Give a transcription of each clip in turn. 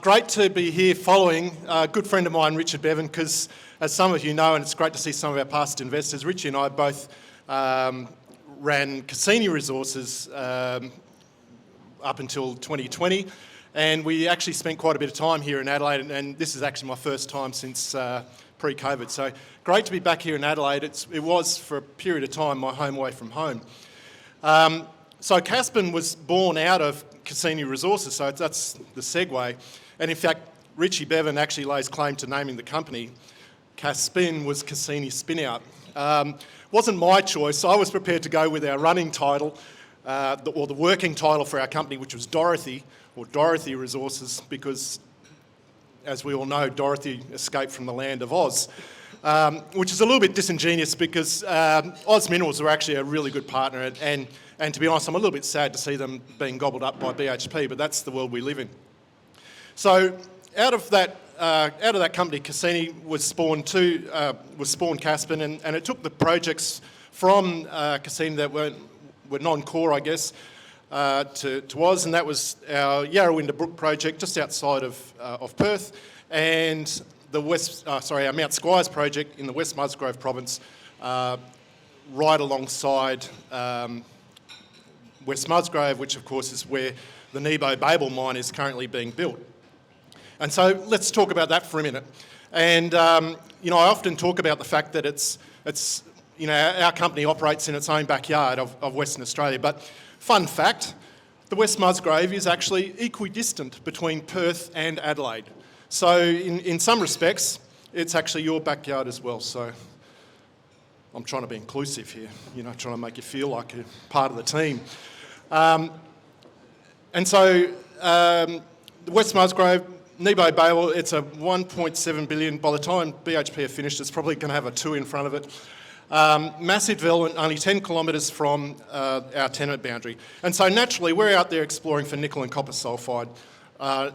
Great to be here following a good friend of mine, Richard Bevan, because as some of you know, and it's great to see some of our past investors, Richie and I both ran Caspin Resources up until 2020, and we actually spent quite a bit of time here in Adelaide, and this is actually my first time since pre-COVID. So great to be back here in Adelaide. It was for a period of time my home away from home. So Caspin was born out of Caspin Resources, so that's the segue. And in fact, Richie Bevan actually lays claim to naming the company. Caspin was Cassini spin-out. Wasn't my choice. I was prepared to go with our running title, or the working title for our company, which was Dorothy, or Dorothy Resources, because, as we all know, Dorothy escaped from the land of Oz, which is a little bit disingenuous because Oz Minerals are actually a really good partner, and to be honest, I'm a little bit sad to see them being gobbled up by BHP, but that's the world we live in. So out of that company, Cassini was spawned Caspin, and it took the projects from Cassini that were non-core, I guess, to Oz, and that was our Yarawindah Brook Project just outside of Perth, and our Mount Squires Project in the West Musgrave province, right alongside West Musgrave, which of course is where the Nebo-Babel mine is currently being built. And so let's talk about that for a minute. And I often talk about the fact that it's our company operates in its own backyard of Western Australia. But fun fact, the West Musgrave is actually equidistant between Perth and Adelaide. So in some respects, it's actually your backyard as well. So I'm trying to be inclusive here, trying to make you feel like you're part of the team. And so the West Musgrave, Nebo-Babel, it's a 1.7 billion. By the time BHP are finished, it's probably going to have a 2 in front of it. Massive development, only 10 kilometres from our tenement boundary. And so naturally, we're out there exploring for nickel and copper sulphide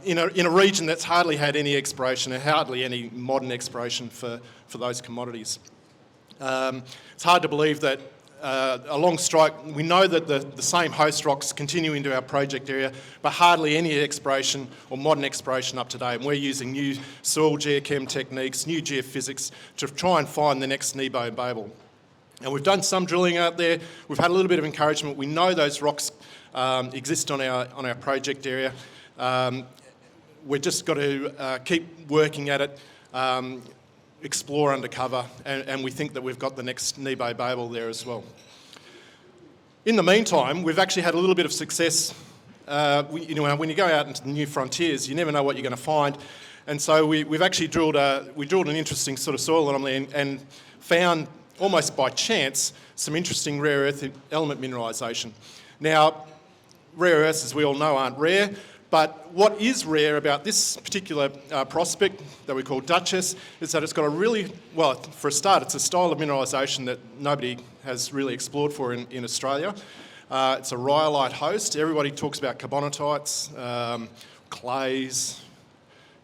in a region that's hardly had any exploration and hardly any modern exploration for those commodities. It's hard to believe that along strike, we know that the same host rocks continue into our project area, but hardly any exploration or modern exploration up to date. And we're using new soil geochem techniques, new geophysics to try and find the next Nebo-Babel. And we've done some drilling out there. We've had a little bit of encouragement. We know those rocks exist on our project area. We've just got to keep working at it. Explore undercover, and we think that we've got the next Nebo-Babel there as well. In the meantime, we've actually had a little bit of success. When you go out into the new frontiers, you never know what you're going to find, and so we've actually drilled an interesting sort of soil anomaly and found, almost by chance, some interesting rare earth element mineralisation. Now, rare earths, as we all know, aren't rare. But what is rare about this particular prospect that we call Duchess is that it's got for a start, it's a style of mineralisation that nobody has really explored for in Australia. It's a rhyolite host. Everybody talks about carbonatites, clays,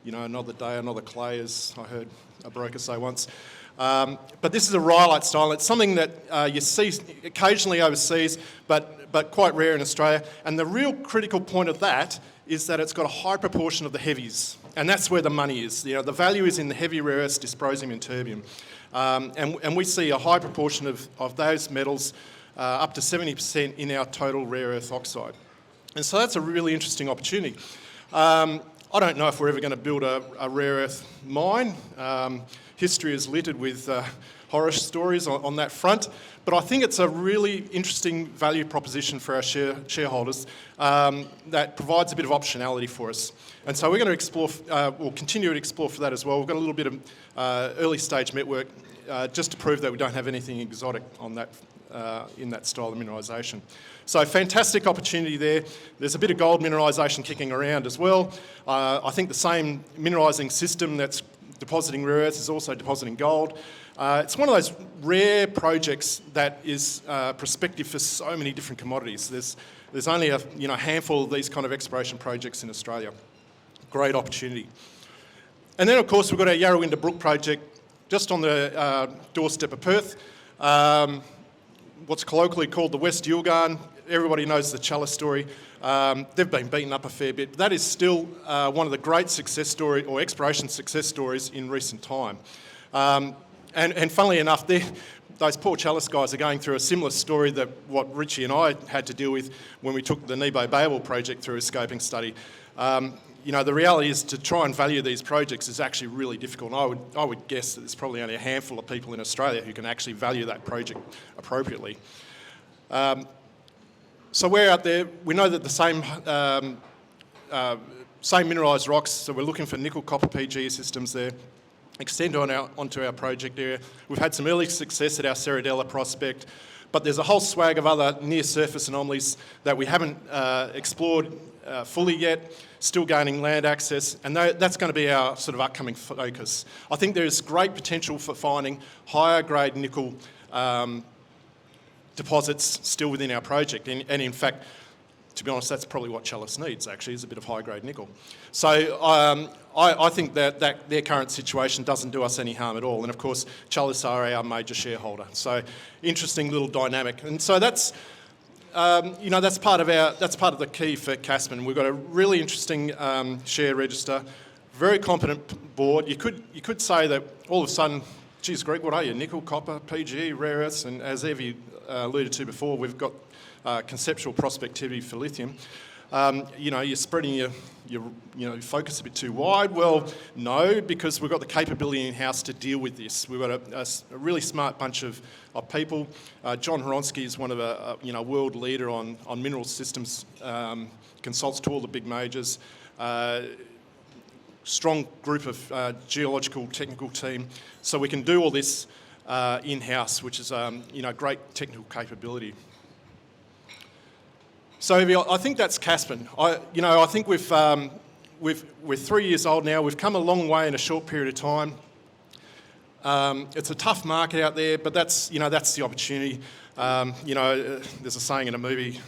another day, another clay, as I heard a broker say once. But this is a rhyolite style. It's something that you see occasionally overseas, but quite rare in Australia. And the real critical point of that is that it's got a high proportion of the heavies, and that's where the money is. The value is in the heavy rare earths, dysprosium and terbium. And we see a high proportion of those metals, up to 70% in our total rare earth oxide. And so that's a really interesting opportunity. I don't know if we're ever going to build a rare earth mine. History is littered with horror stories on that front, but I think it's a really interesting value proposition for our shareholders that provides a bit of optionality for us. And so we're going to explore, we'll continue to explore for that as well. We've got a little bit of early stage network just to prove that we don't have anything exotic on that in that style of mineralisation. So fantastic opportunity there. There's a bit of gold mineralisation kicking around as well. I think the same mineralising system that's depositing rare earths is also depositing gold. It's one of those rare projects that is prospective for so many different commodities. There's only a handful of these kind of exploration projects in Australia. Great opportunity. And then, of course, we've got our Yarawindah Brook Project just on the doorstep of Perth. what's colloquially called the West Yilgarn. Everybody knows the Chalice story. They've been beaten up a fair bit. That is still one of the great success story or exploration success stories in recent time. And funnily enough, those poor Chalice guys are going through a similar story that what Richie and I had to deal with when we took the Nebo-Babel project through a scoping study. The reality is to try and value these projects is actually really difficult. I would guess that there's probably only a handful of people in Australia who can actually value that project appropriately. So we're out there. We know that the same mineralised rocks, so we're looking for nickel copper PGE systems there, extend onto our project area. We've had some early success at our Cerradella prospect, but there's a whole swag of other near-surface anomalies that we haven't explored fully yet, still gaining land access, and that's going to be our sort of upcoming focus. I think there's great potential for finding higher grade nickel deposits still within our project, and in fact, to be honest, that's probably what Chalice needs, actually, is a bit of high-grade nickel. So I think that their current situation doesn't do us any harm at all, and of course, Chalice are our major shareholder. So interesting little dynamic, and so that's that's part of the key for Caspin. We've got a really interesting share register, very competent board. You could say that all of a sudden, geez, Greg, what are you? Nickel, copper, PGE, rare earths, and as Evie alluded to before, we've got conceptual prospectivity for lithium. You're spreading your focus a bit too wide. Well, no, because we've got the capability in-house to deal with this. We've got a really smart bunch of people. John Horonsky is one of a world leader on mineral systems, consults to all the big majors. Strong group of geological technical team, so we can do all this in-house, which is great technical capability. So I think that's Caspin. I think we're 3 years old now. We've come a long way in a short period of time. It's a tough market out there, but that's the opportunity. There's a saying in a movie.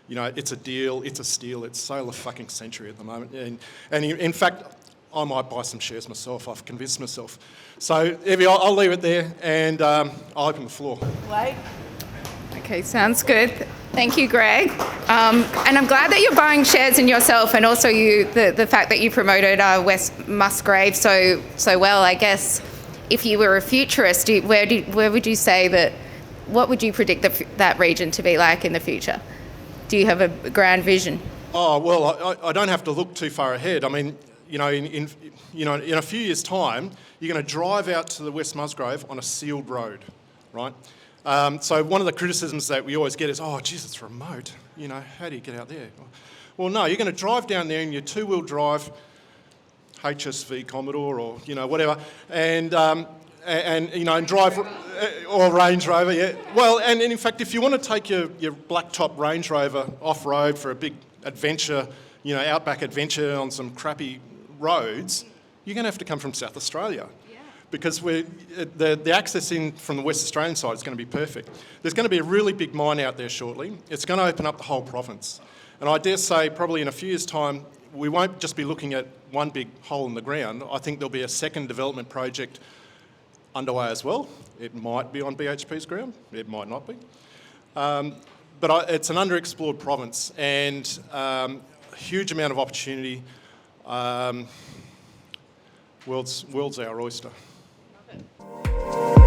It's a deal, it's a steal, it's solar fucking century at the moment. And in fact, I might buy some shares myself. I've convinced myself. So, Evie, I'll leave it there and I'll open the floor. Wait. Okay, sounds good. Thank you, Greg. And I'm glad that you're buying shares in yourself, and also the fact that you promoted West Musgrave so well. I guess if you were a futurist, where would you say that? What would you predict that region to be like in the future? Do you have a grand vision? Oh well, I don't have to look too far ahead. I mean, in a few years' time, you're going to drive out to the West Musgrave on a sealed road, right? So one of the criticisms that we always get is, oh, geez, it's remote. How do you get out there? Well, no, you're going to drive down there in your two-wheel drive HSV Commodore or whatever, and drive or Range Rover. Yeah. Well, and in fact, if you want to take your blacktop Range Rover off road for a big adventure, outback adventure on some crappy roads, you're going to have to come from South Australia. Because the access in from the West Australian side is going to be perfect. There's going to be a really big mine out there shortly. It's going to open up the whole province. And I dare say probably in a few years' time, we won't just be looking at one big hole in the ground. I think there'll be a second development project underway as well. It might be on BHP's ground. It might not be. But it's an underexplored province and a huge amount of opportunity. World's our oyster. Love it.